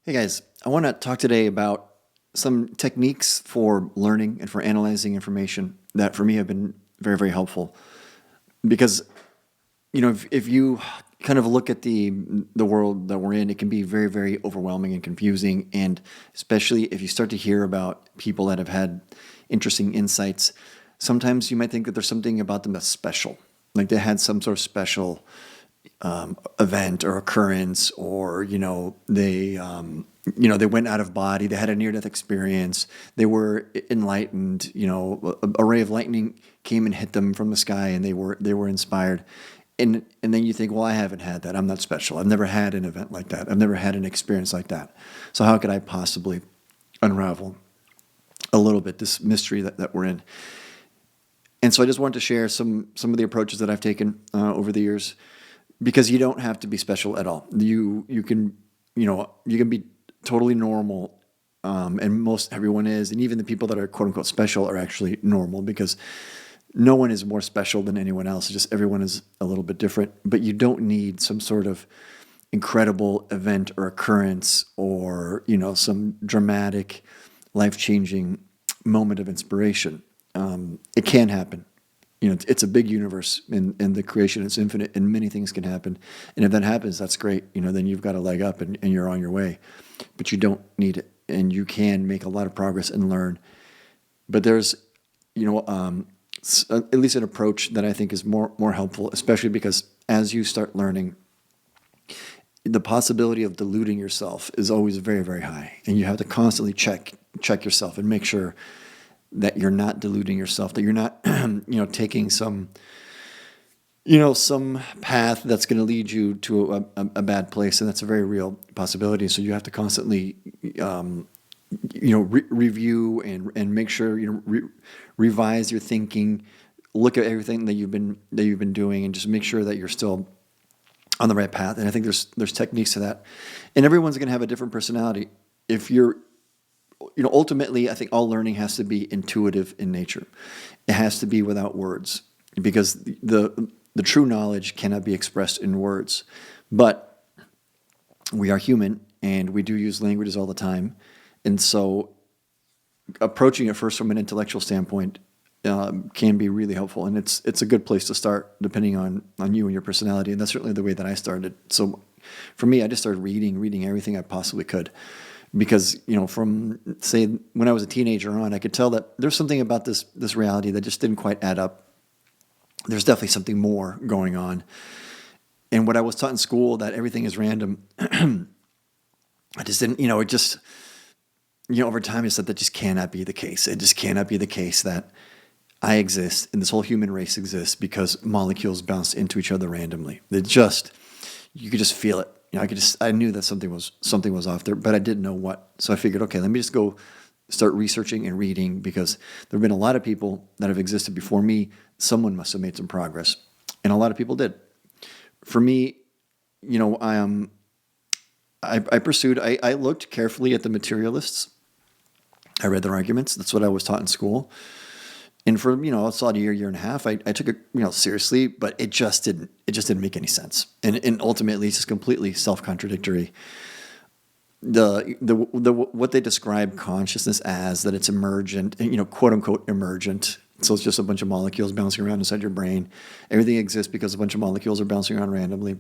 Hey guys, I want to talk today about some techniques for learning and for analyzing information that for me have been very, very helpful. Because, if you kind of look at the world that we're in, it can be very, very overwhelming and confusing. And especially if you start to hear about people that have had interesting insights, sometimes you might think that there's something about them that's special. Like they had some sort of special event or occurrence, or they went out of body, they had a near-death experience, they were enlightened. A ray of lightning came and hit them from the sky, and they were inspired. And then you think, well, I haven't had that. I'm not special. I've never had an event like that. I've never had an experience like that. So how could I possibly unravel a little bit this mystery that we're in? And so I just wanted to share some of the approaches that I've taken over the years, because you don't have to be special at all. You can be totally normal, and most everyone is, and even the people that are quote unquote special are actually normal, because no one is more special than anyone else. It's just everyone is a little bit different. But you don't need some sort of incredible event or occurrence, or some dramatic, life-changing moment of inspiration. It can happen. It's a big universe, and the creation is infinite, and many things can happen. And if that happens, that's great. Then you've got a leg up, and you're on your way. But you don't need it, and you can make a lot of progress and learn. But there's, at least an approach that I think is more helpful, especially because as you start learning, the possibility of deluding yourself is always very, very high, and you have to constantly check yourself and make sure that you're not deluding yourself, that you're not, taking some path that's going to lead you to a bad place, and that's a very real possibility. So you have to constantly, review and make sure revise your thinking, look at everything that you've been doing, and just make sure that you're still on the right path. And I think there's techniques to that, and everyone's going to have a different personality. If you're ultimately, I think all learning has to be intuitive in nature. It has to be without words, because the true knowledge cannot be expressed in words. But we are human, and we do use languages all the time. And so approaching it first from an intellectual standpoint can be really helpful. And it's a good place to start, depending on you and your personality. And that's certainly the way that I started. So for me, I just started reading everything I possibly could. Because, from, say, when I was a teenager on, I could tell that there's something about this reality that just didn't quite add up. There's definitely something more going on. And what I was taught in school, that everything is random, I just didn't, over time I said that just cannot be the case. It just cannot be the case that I exist and this whole human race exists because molecules bounce into each other randomly. You could just feel it. I knew that something was off there, but I didn't know what. So I figured, okay, let me just go start researching and reading, because there have been a lot of people that have existed before me. Someone must have made some progress, and a lot of people did. For me, I pursued. I looked carefully at the materialists. I read their arguments. That's what I was taught in school. And for it's about a year and a half, I took it seriously, but it just didn't make any sense, and ultimately it's just completely self-contradictory. The what they describe consciousness as, that it's emergent, quote unquote emergent. So it's just a bunch of molecules bouncing around inside your brain. Everything exists because a bunch of molecules are bouncing around randomly.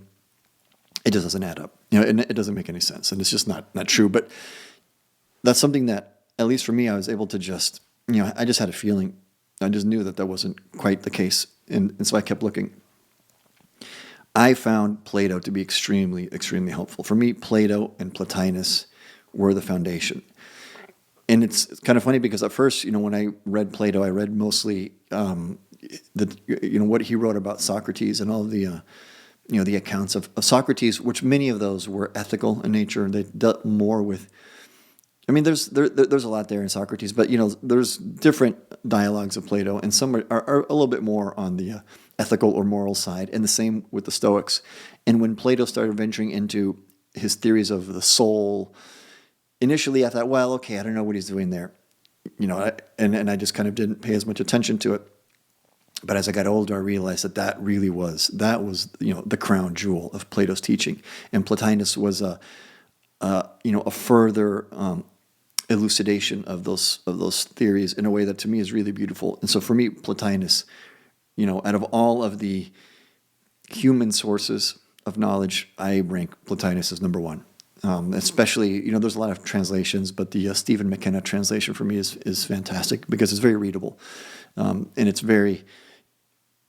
It just doesn't add up, and it doesn't make any sense, and it's just not true. But that's something that, at least for me, I was able to just I just had a feeling. I just knew that wasn't quite the case, and so I kept looking. I found Plato to be extremely, extremely helpful. For me, Plato and Plotinus were the foundation. And it's kind of funny, because at first, when I read Plato, I read mostly what he wrote about Socrates, and all of the accounts of Socrates, which many of those were ethical in nature. They dealt more with, there's a lot there in Socrates, but there's different dialogues of Plato, and some are a little bit more on the ethical or moral side, and the same with the Stoics. And when Plato started venturing into his theories of the soul, initially I thought, well, okay, I don't know what he's doing there, and I just kind of didn't pay as much attention to it. But as I got older, I realized that was the crown jewel of Plato's teaching, and Plotinus was a further elucidation of those theories in a way that to me is really beautiful. And so for me, Plotinus, out of all of the human sources of knowledge, I rank Plotinus as number one. Especially, there's a lot of translations, but the Stephen McKenna translation for me is fantastic because it's very readable, and it's very,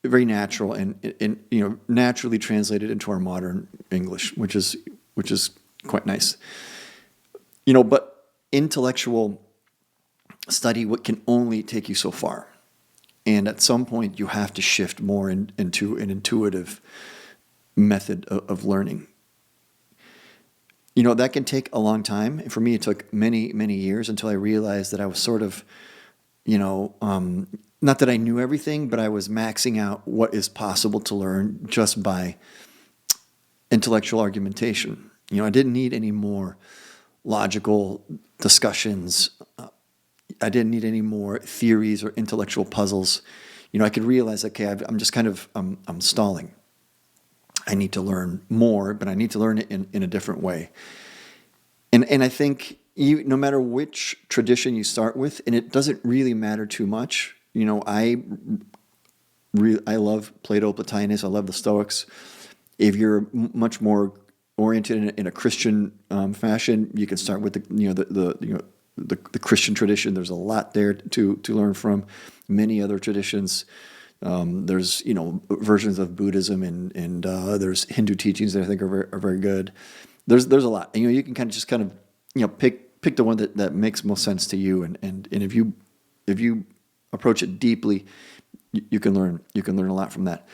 very natural and naturally translated into our modern English, which is quite nice. But intellectual study what can only take you so far, and at some point you have to shift more into an intuitive method of learning. That can take a long time. For me, it took many, many years until I realized that I was sort of, not that I knew everything, but I was maxing out what is possible to learn just by intellectual argumentation. I didn't need any more logical discussions. I didn't need any more theories or intellectual puzzles. I could realize, okay, I'm just kind of, I'm stalling. I need to learn more, but I need to learn it in a different way. And I think no matter which tradition you start with, and it doesn't really matter too much. I love Plato, Plotinus. I love the Stoics. If you're much more oriented in a Christian fashion, you can start with the Christian tradition. There's a lot there to learn from. Many other traditions. There's versions of Buddhism and there's Hindu teachings that I think are very good. There's a lot. And, you can kind of pick the one that makes most sense to you, and if you approach it deeply, you can learn a lot from that.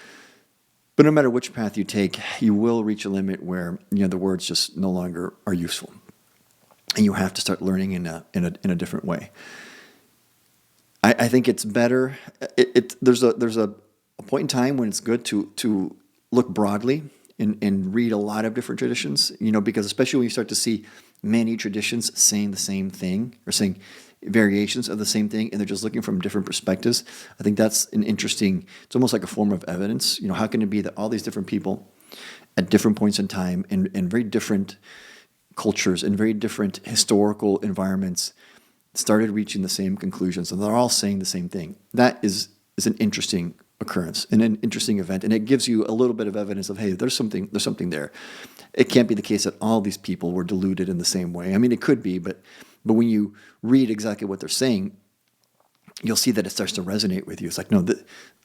But no matter which path you take, you will reach a limit where the words just no longer are useful, and you have to start learning in a different way. I think it's better. There's a point in time when it's good to look broadly and read a lot of different traditions. Because especially when you start to see many traditions saying the same thing or saying variations of the same thing, and they're just looking from different perspectives. I think that's an interesting. It's almost like a form of evidence. How can it be that all these different people at different points in time and very different cultures and very different historical environments started reaching the same conclusions, and they're all saying the same thing? That is an interesting occurrence and an interesting event, and it gives you a little bit of evidence of, hey, there's something there. It can't be the case that all these people were deluded in the same way. I mean, it could be, but when you read exactly what they're saying, you'll see that it starts to resonate with you. It's like, no,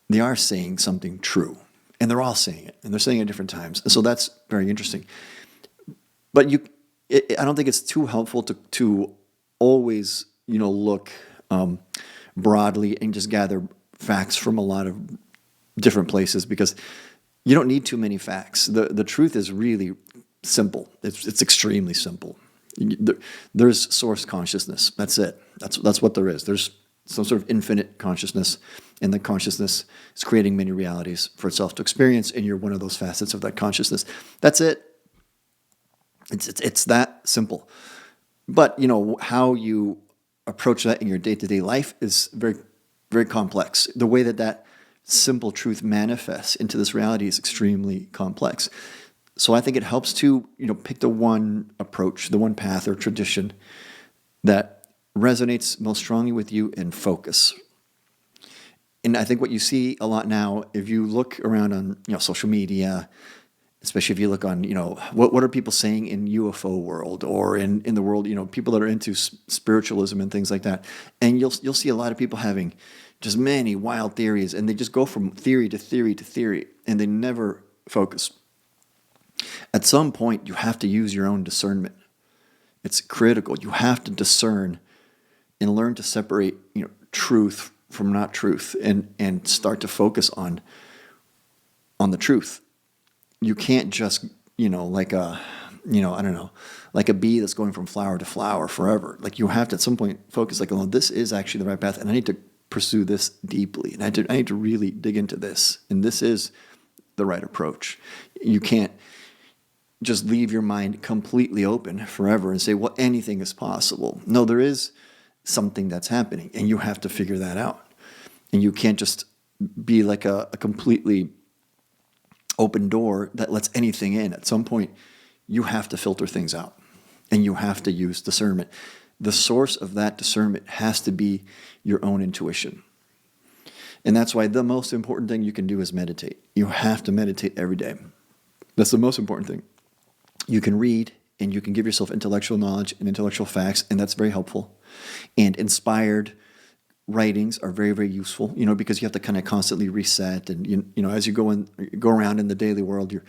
they are saying something true, and they're all saying it, and they're saying it at different times, and so that's very interesting. But I don't think it's too helpful to always look broadly and just gather facts from a lot of different places, because you don't need too many facts. The truth is really simple. It's extremely simple. There's source consciousness. That's it. That's what there is. There's some sort of infinite consciousness, and the consciousness is creating many realities for itself to experience, and you're one of those facets of that consciousness. That's it. It's that simple. But how you approach that in your day-to-day life is very, very complex. The way that simple truth manifests into this reality is extremely complex. So I think it helps to pick the one approach, the one path or tradition that resonates most strongly with you, and focus. And I think what you see a lot now, if you look around on social media, especially if you look on what are people saying in UFO world or in the world, people that are into spiritualism and things like that, and you'll see a lot of people having just many wild theories, and they just go from theory to theory to theory, and they never focus. At some point, you have to use your own discernment. It's critical. You have to discern and learn to separate, truth from not truth, and start to focus on the truth. You can't just, like a bee that's going from flower to flower forever. Like, you have to at some point focus, like, oh, this is actually the right path, and I need to pursue this deeply, and I need to really dig into this, and this is the right approach. You can't just leave your mind completely open forever and say, well, anything is possible. No, there is something that's happening, and you have to figure that out. And you can't just be like a completely open door that lets anything in. At some point, you have to filter things out. and you have to use discernment. The source of that discernment has to be your own intuition. And that's why the most important thing you can do is meditate. You have to meditate every day. That's the most important thing. You can read and you can give yourself intellectual knowledge and intellectual facts, and that's very helpful. And inspired writings are very, very useful, because you have to kind of constantly reset. And, as you go around in the daily world, you're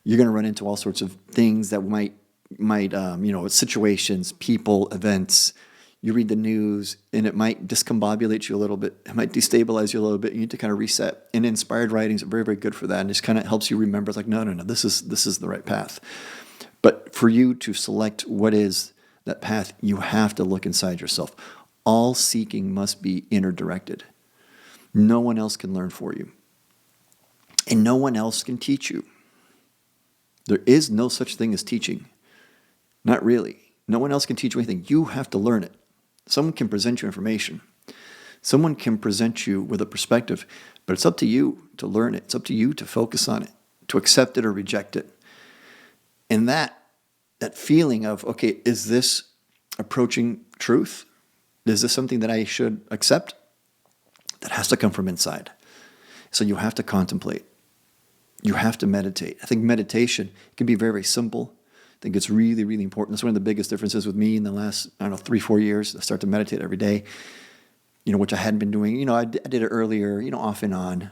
going to run into all sorts of things that might situations, people, events. You read the news and it might discombobulate you a little bit. It might destabilize you a little bit. You need to kind of reset. And inspired writings are very, very good for that. And just kind of helps you remember, it's like, no, this is the right path. But for you to select what is that path, you have to look inside yourself. All seeking must be inner directed. No one else can learn for you. And no one else can teach you. There is no such thing as teaching. Not really. No one else can teach you anything. You have to learn it. Someone can present you information. Someone can present you with a perspective, but it's up to you to learn it. It's up to you to focus on it, to accept it or reject it. And that feeling of, okay, is this approaching truth? Is this something that I should accept? That has to come from inside. So you have to contemplate. You have to meditate. I think meditation can be very, very simple. I think it's really, really important. That's one of the biggest differences with me in the last, 3-4 years. I start to meditate every day, which I hadn't been doing. I did it earlier, off and on.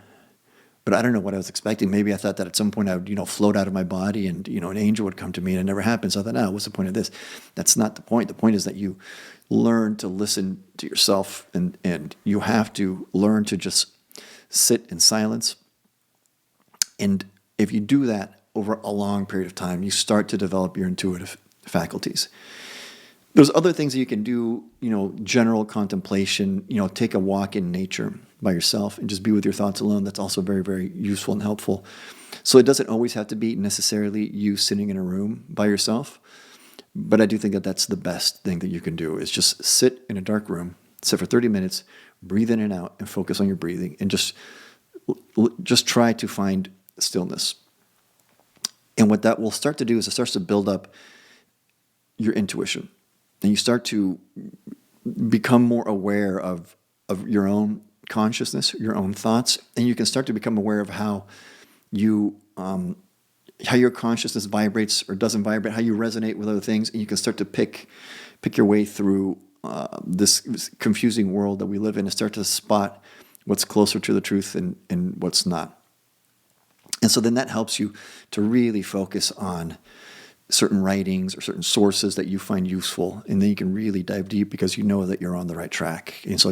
But I don't know what I was expecting. Maybe I thought that at some point I would, float out of my body and, an angel would come to me, and it never happened. So I thought, what's the point of this? That's not the point. The point is that you learn to listen to yourself, and you have to learn to just sit in silence. And if you do that over a long period of time, you start to develop your intuitive faculties. There's other things that you can do, general contemplation, take a walk in nature by yourself and just be with your thoughts alone. That's also very, very useful and helpful. So it doesn't always have to be necessarily you sitting in a room by yourself. But I do think that that's the best thing that you can do, is just sit in a dark room, sit for 30 minutes, breathe in and out, and focus on your breathing, and just try to find stillness. And what that will start to do is it starts to build up your intuition. And you start to become more aware of your own consciousness, your own thoughts, and you can start to become aware of how your consciousness vibrates or doesn't vibrate, how you resonate with other things, and you can start to pick your way through this confusing world that we live in and start to spot what's closer to the truth and what's not. And so then that helps you to really focus on certain writings or certain sources that you find useful, and then you can really dive deep because you know that you're on the right track. And so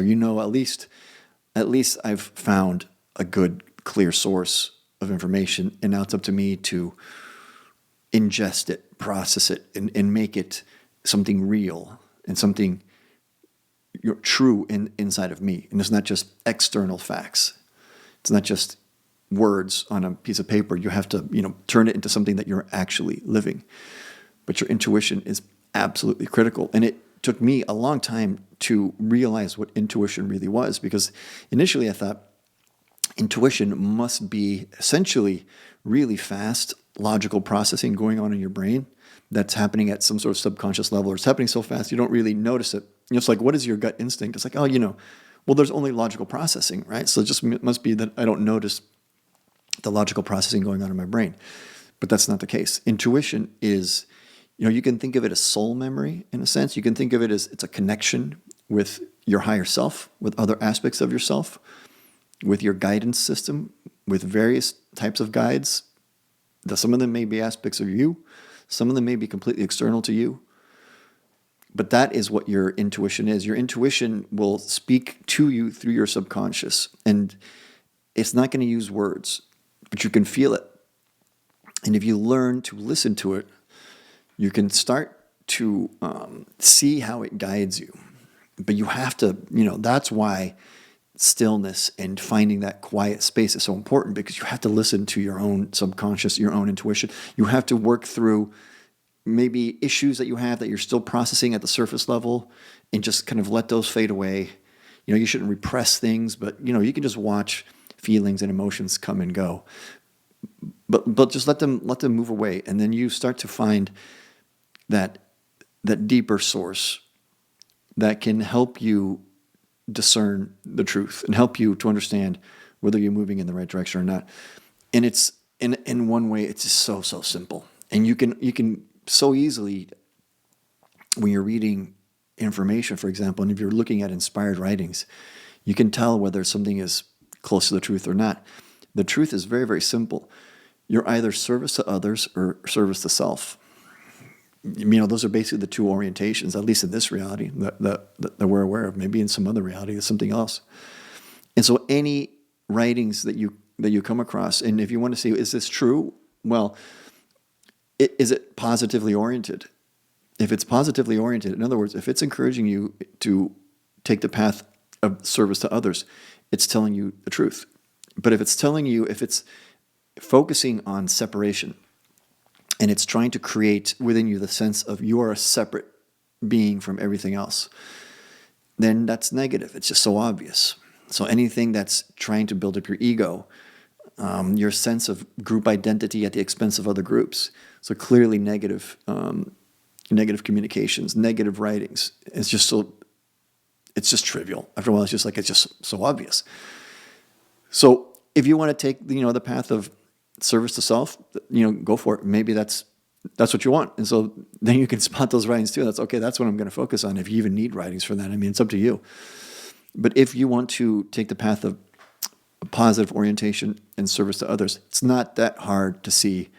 at least I've found a good, clear source of information, and now it's up to me to ingest it, process it, and make it something real and something true inside of me. And it's not just external facts. It's not just words on a piece of paper. You have to, turn it into something that you're actually living. But your intuition is absolutely critical. And it took me a long time to realize what intuition really was, because initially I thought intuition must be essentially really fast, logical processing going on in your brain that's happening at some sort of subconscious level, or it's happening so fast you don't really notice it. It's like, what is your gut instinct? It's like, well, there's only logical processing, right? So it just must be that I don't notice the logical processing going on in my brain. But that's not the case. Intuition is, you can think of it as soul memory in a sense. You can think of it as it's a connection with your higher self, with other aspects of yourself, with your guidance system, with various types of guides. Some of them may be aspects of you. Some of them may be completely external to you. But that is what your intuition is. Your intuition will speak to you through your subconscious. And it's not going to use words, but you can feel it. And if you learn to listen to it, you can start to see how it guides you. But you have to, that's why stillness and finding that quiet space is so important, because you have to listen to your own subconscious, your own intuition. You have to work through maybe issues that you have that you're still processing at the surface level, and just kind of let those fade away. You shouldn't repress things, but you can just watch feelings and emotions come and go. But just let them move away, and then you start to find that that deeper source that can help you discern the truth and help you to understand whether you're moving in the right direction or not. And it's in one way, it's just so simple. And you can so easily, when you're reading information, for example, and if you're looking at inspired writings, you can tell whether something is close to the truth or not. The truth is very, very simple. You're either service to others or service to self. Those are basically the two orientations, at least in this reality that we're aware of. Maybe in some other reality, it's something else. And so any writings that you come across, and if you want to see, is this true? Well, is it positively oriented? If it's positively oriented, in other words, if it's encouraging you to take the path of service to others, it's telling you the truth. But if it's focusing on separation, and it's trying to create within you the sense of you are a separate being from everything else, then that's negative. It's just so obvious. So anything that's trying to build up your ego, your sense of group identity at the expense of other groups, so clearly negative communications, negative writings. It's just trivial. After a while, it's just so obvious. So if you want to take the path of service to self, go for it. Maybe that's what you want. And so then you can spot those writings too. That's okay. That's what I'm going to focus on. If you even need writings for that, it's up to you. But if you want to take the path of positive orientation and service to others, it's not that hard to see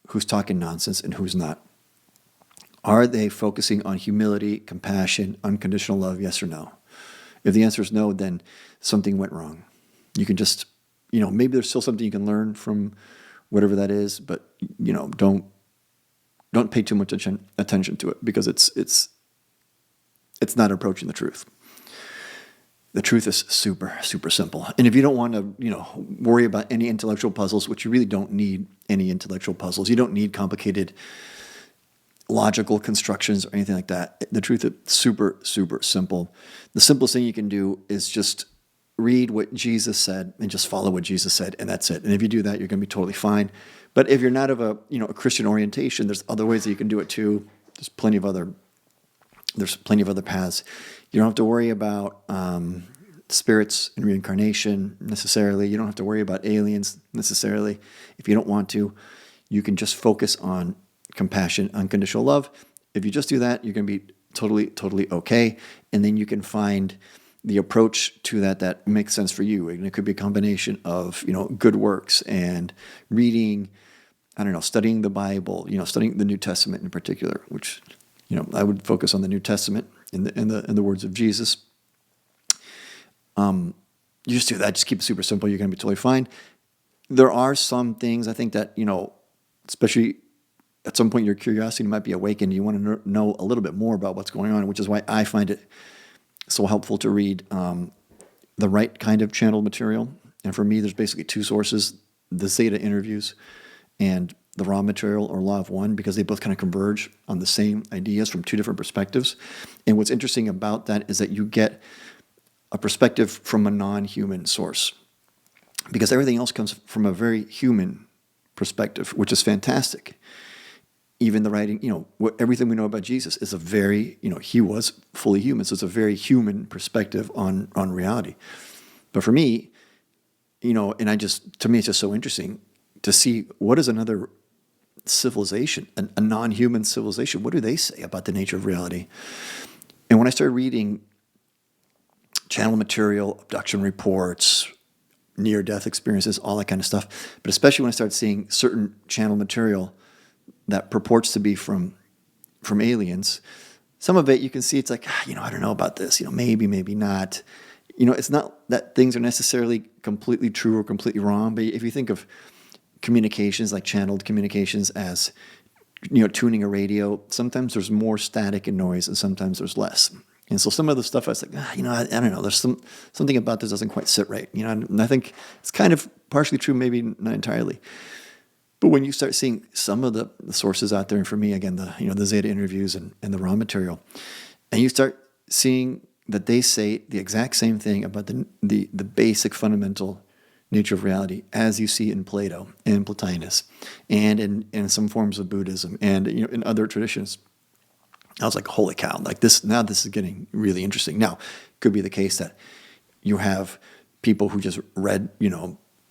who's talking nonsense and who's not. Are they focusing on humility, compassion, unconditional love, yes or no? If the answer is no, then something went wrong. You can just, maybe there's still something you can learn from whatever that is, but, don't pay too much attention to it, because it's not approaching the truth. The truth is super, super simple. And if you don't want to, worry about any intellectual puzzles, which you really don't need any intellectual puzzles, you don't need complicated logical constructions or anything like that. The truth is super, super simple. The simplest thing you can do is just read what Jesus said and just follow what Jesus said, and that's it. And if you do that, you're going to be totally fine. But if you're not of a Christian orientation, there's other ways that you can do it too. There's plenty of other paths. You don't have to worry about spirits and reincarnation necessarily. You don't have to worry about aliens necessarily. If you don't want to, you can just focus on compassion, unconditional love. If you just do that, you're going to be totally, totally okay. And then you can find the approach to that makes sense for you. And it could be a combination of, good works and reading, studying the Bible, studying the New Testament in particular, which, I would focus on the New Testament in the words of Jesus. You just do that. Just keep it super simple. You're going to be totally fine. There are some things I think that, especially at some point your curiosity might be awakened. You want to know a little bit more about what's going on, which is why I find it so helpful to read the right kind of channeled material. And for me, there's basically two sources: the Zeta interviews and the raw material or Law of One, because they both kind of converge on the same ideas from two different perspectives. And what's interesting about that is that you get a perspective from a non-human source, because everything else comes from a very human perspective, which is fantastic. Even the writing, everything we know about Jesus is a very, he was fully human. So it's a very human perspective on reality. But for me, to me, it's just so interesting to see what is another civilization, a non-human civilization. What do they say about the nature of reality? And when I started reading channel material, abduction reports, near-death experiences, all that kind of stuff, but especially when I started seeing certain channel material that purports to be from aliens, some of it you can see it's like, I don't know about this, maybe not. It's not that things are necessarily completely true or completely wrong, but if you think of communications, like channeled communications, as tuning a radio, sometimes there's more static and noise and sometimes there's less. And so some of the stuff I was like, I don't know, there's something about this doesn't quite sit right. And I think it's kind of partially true, maybe not entirely. But when you start seeing some of the sources out there, and for me, again, the Zeta interviews and the raw material, and you start seeing that they say the exact same thing about the basic fundamental nature of reality as you see in Plato and Plotinus and in some forms of Buddhism and in other traditions, I was like, holy cow, like this is getting really interesting. Now, it could be the case that you have people who just read,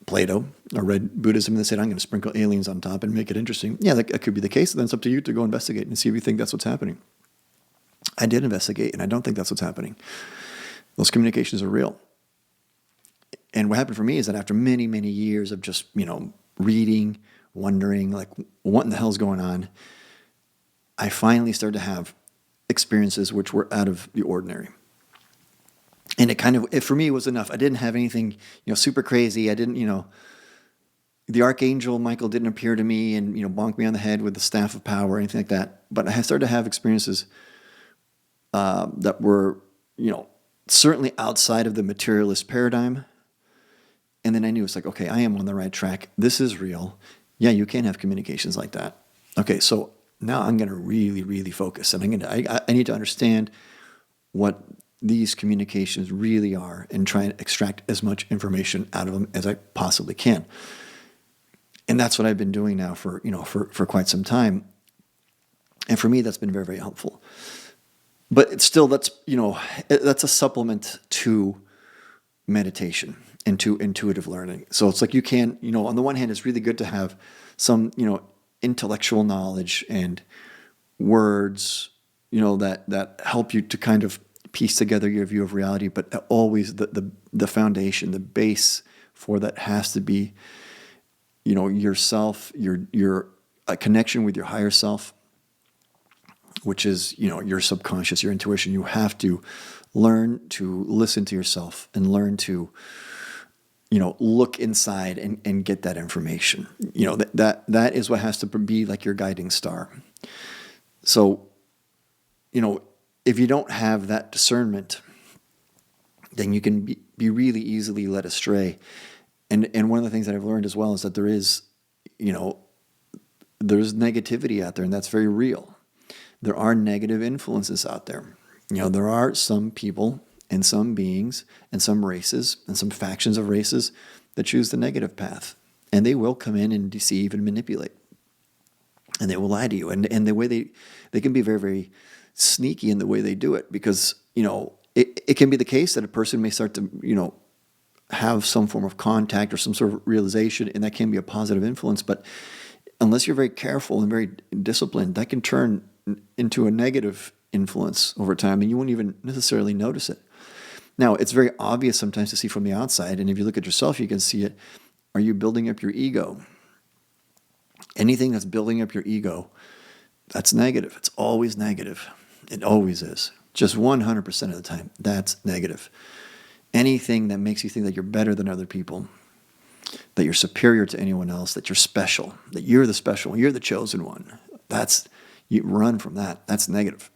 Plato or read Buddhism and they said, I'm going to sprinkle aliens on top and make it interesting. Yeah, that could be the case. Then it's up to you to go investigate and see if you think that's what's happening. I did investigate, and I don't think that's what's happening. Those communications are real. And what happened for me is that after many, many years of just, reading, wondering, like, what in the hell's going on, I finally started to have experiences which were out of the ordinary. And for me, it was enough. I didn't have anything, super crazy. I didn't, the archangel Michael didn't appear to me and, bonk me on the head with the staff of power or anything like that. But I started to have experiences that were, certainly outside of the materialist paradigm. And then I knew it's like, okay, I am on the right track. This is real. Yeah, you can have communications like that. Okay, so now I'm going to really, really focus, and I need to understand what these communications really are and try and extract as much information out of them as I possibly can. And that's what I've been doing now for quite some time. And for me, that's been very, very helpful. But it's still, that's a supplement to meditation and to intuitive learning. So it's like you can, on the one hand, it's really good to have some, intellectual knowledge and words, that help you to kind of piece together your view of reality. But always the foundation, the base for that has to be, yourself, your a connection with your higher self, which is, your subconscious, your intuition. You have to learn to listen to yourself and learn to, look inside and get that information. That is what has to be like your guiding star. So, if you don't have that discernment, then you can be really easily led astray. And one of the things that I've learned as well is that there is, there's negativity out there, and that's very real. There are negative influences out there. There are some people and some beings and some races and some factions of races that choose the negative path. And they will come in and deceive and manipulate. And they will lie to you. And the way they can be very, very sneaky in the way they do it, because, it can be the case that a person may start to, have some form of contact or some sort of realization, and that can be a positive influence. But unless you're very careful and very disciplined, that can turn into a negative influence over time, and you won't even necessarily notice it. Now, it's very obvious sometimes to see from the outside, and if you look at yourself, you can see it. Are you building up your ego? Anything that's building up your ego, that's negative. It's always negative. It always is. Just 100% of the time, that's negative. Anything that makes you think that you're better than other people, that you're superior to anyone else, that you're special, that you're the special one, you're the chosen one, you run from that. That's negative.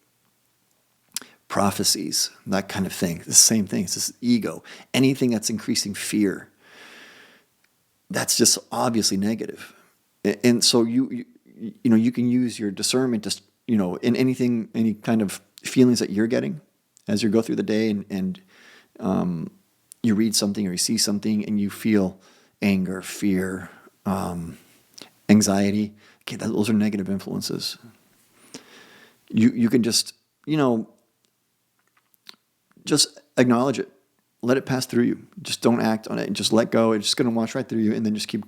Prophecies, that kind of thing, the same thing. It's this ego. Anything that's increasing fear, that's just obviously negative. And so you can use your discernment to, in anything, any kind of feelings that you're getting as you go through the day, and you read something or you see something and you feel anger, fear, anxiety. Okay, those are negative influences. You can just, just acknowledge it. Let it pass through you. Just don't act on it. Just let go. It's just going to wash right through you, and then just keep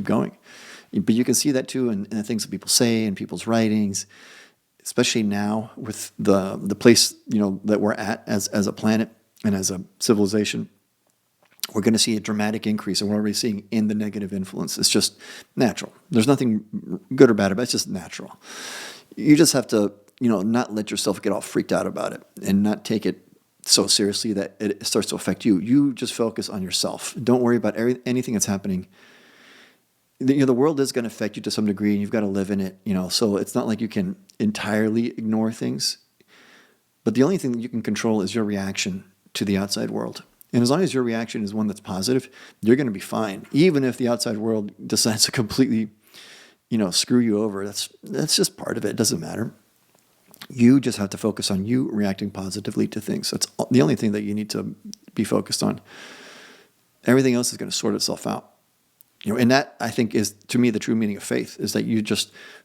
going. But you can see that too in the things that people say and people's writings, especially now with the place that we're at as a planet and as a civilization. We're going to see a dramatic increase, and we're already seeing in the negative influence. It's just natural. There's nothing good or bad about it. It's just natural. You just have to, not let yourself get all freaked out about it and not take it so seriously that it starts to affect you. You just focus on yourself. Don't worry about anything that's happening. The world is going to affect you to some degree, and you've got to live in it. So it's not like you can entirely ignore things. But the only thing that you can control is your reaction to the outside world. And as long as your reaction is one that's positive, you're going to be fine. Even if the outside world decides to completely, screw you over, that's just part of it. It doesn't matter. You just have to focus on you reacting positively to things. That's the only thing that you need to be focused on. Everything else is going to sort itself out. And that, I think, is, to me, the true meaning of faith, is that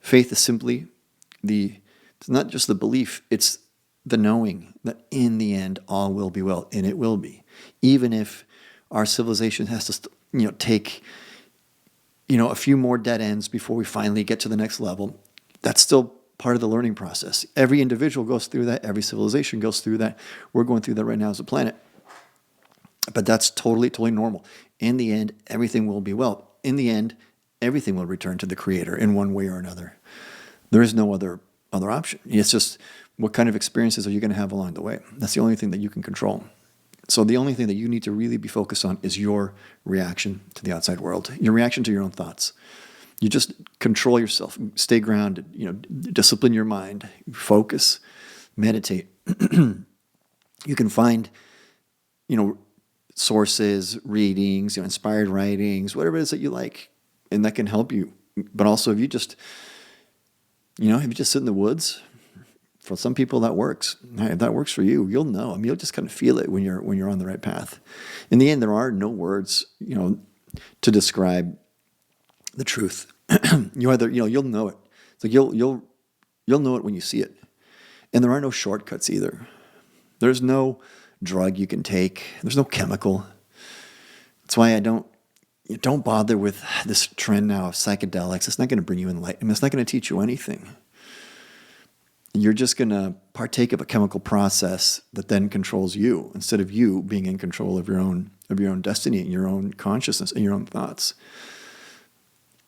faith is simply the It's not just the belief, it's the knowing that in the end all will be well, and it will be. Even if our civilization has to take a few more dead ends before we finally get to the next level, that's still part of the learning process. Every individual goes through that. Every civilization goes through that. We're going through that right now as a planet. But that's totally, totally normal. In the end, everything will be well. In the end, everything will return to the Creator in one way or another. There is no other option. It's just what kind of experiences are you going to have along the way? That's the only thing that you can control. So the only thing that you need to really be focused on is your reaction to the outside world, your reaction to your own thoughts. You just control yourself, stay grounded, discipline your mind, focus, meditate. You can find, sources, readings, inspired writings, whatever it is that you like, and that can help you. But also if you just sit in the woods, for some people that works. If that works for you, you'll know. You'll just kind of feel it when you're on the right path. In the end, there are no words, to describe the truth. You'll know it. It's like you'll know it when you see it. And there are no shortcuts either. There's no drug you can take. There's no chemical. That's why I don't bother with this trend now of psychedelics. It's not going to bring you enlightenment. It's not going to teach you anything. You're just going to partake of a chemical process that then controls you instead of you being in control of your own destiny and your own consciousness and your own thoughts.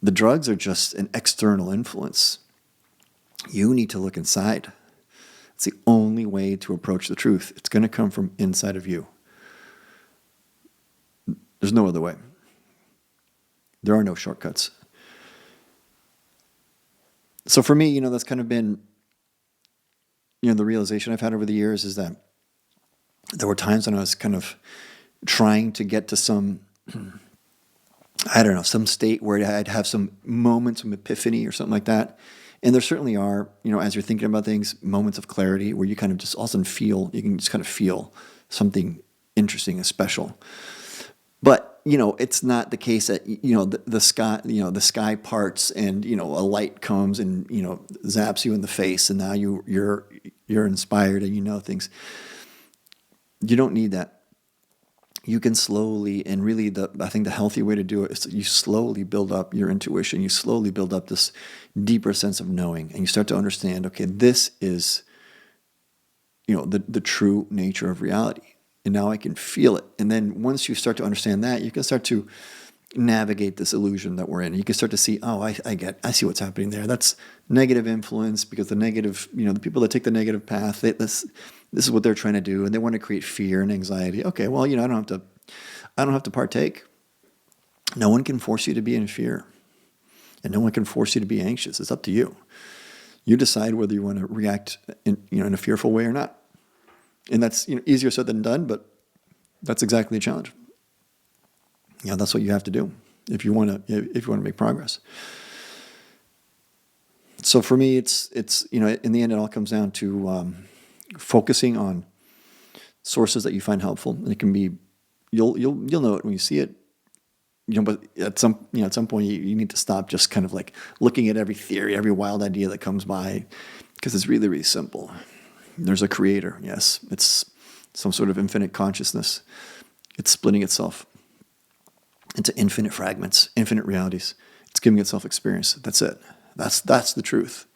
The drugs are just an external influence. You need to look inside. It's the only way to approach the truth. It's going to come from inside of you. There's no other way. There are no shortcuts. So for me, that's kind of been the realization I've had over the years is that there were times when I was kind of trying to get to some state where I'd have some moments of epiphany or something like that. And there certainly are, as you're thinking about things, moments of clarity where you kind of just all of a sudden you can just kind of feel something interesting and special. But, it's not the case that, the sky parts and, a light comes and, zaps you in the face and now you're inspired and things. You don't need that. You can slowly, and really I think the healthy way to do it is that you slowly build up your intuition. You slowly build up this deeper sense of knowing and you start to understand, okay, this is, the true nature of reality. And now I can feel it. And then once you start to understand that, you can start to navigate this illusion that we're in. You can start to see, I see what's happening there. That's negative influence because the negative, the people that take the negative path, this is what they're trying to do. And they want to create fear and anxiety. Okay, well, I don't have to partake. No one can force you to be in fear. And no one can force you to be anxious. It's up to you. You decide whether you want to react in a fearful way or not. And that's easier said than done, but that's exactly the challenge. That's what you have to do if you want to make progress. So for me, it's in the end, it all comes down to focusing on sources that you find helpful, and it can be you'll know it when you see it. But at some point you need to stop just kind of like looking at every theory, every wild idea that comes by, because it's really, really simple. There's a creator, yes. It's some sort of infinite consciousness. It's splitting itself into infinite fragments, infinite realities. It's giving itself experience. That's it. That's the truth.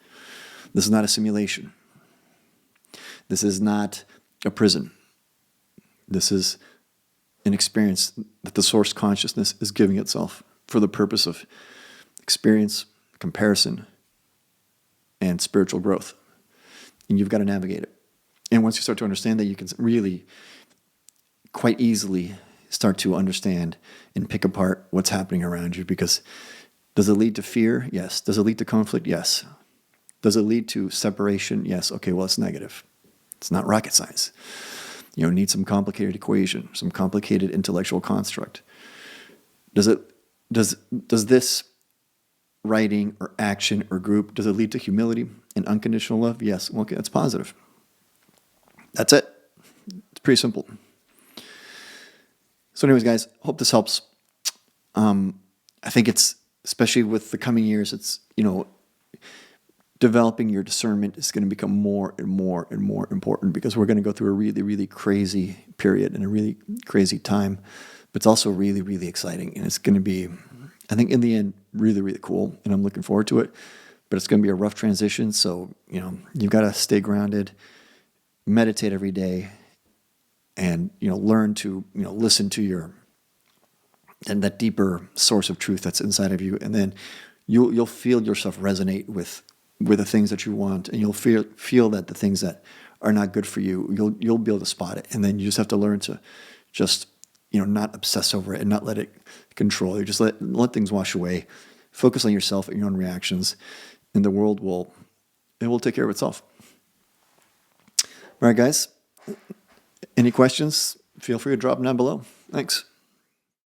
This is not a simulation. This is not a prison. This is an experience that the source consciousness is giving itself for the purpose of experience, comparison, and spiritual growth. And you've got to navigate it. And once you start to understand that, you can really quite easily start to understand and pick apart what's happening around you. Because does it lead to fear? Yes. Does it lead to conflict? Yes. Does it lead to separation? Yes. Okay, well, it's negative. It's not rocket science. You need some complicated equation, some complicated intellectual construct. Does this writing or action or group, does it lead to humility and unconditional love? Yes. Well, okay, that's positive. That's it. It's pretty simple. So anyways, guys, hope this helps. I think it's, especially with the coming years, it's, developing your discernment is going to become more and more and more important, because we're going to go through a really, really crazy period and a really crazy time. But it's also really, really exciting. And it's going to be, I think in the end, really, really cool. And I'm looking forward to it. But it's going to be a rough transition. So, you've got to stay grounded, meditate every day, and, learn to, listen to and that deeper source of truth that's inside of you. And then you'll feel yourself resonate with the things that you want, and you'll feel that the things that are not good for you, you'll be able to spot it. And then you just have to learn to just, not obsess over it and not let it control you. Just let things wash away. Focus on yourself and your own reactions, and the world will take care of itself. All right, guys. Any questions? Feel free to drop them down below. Thanks.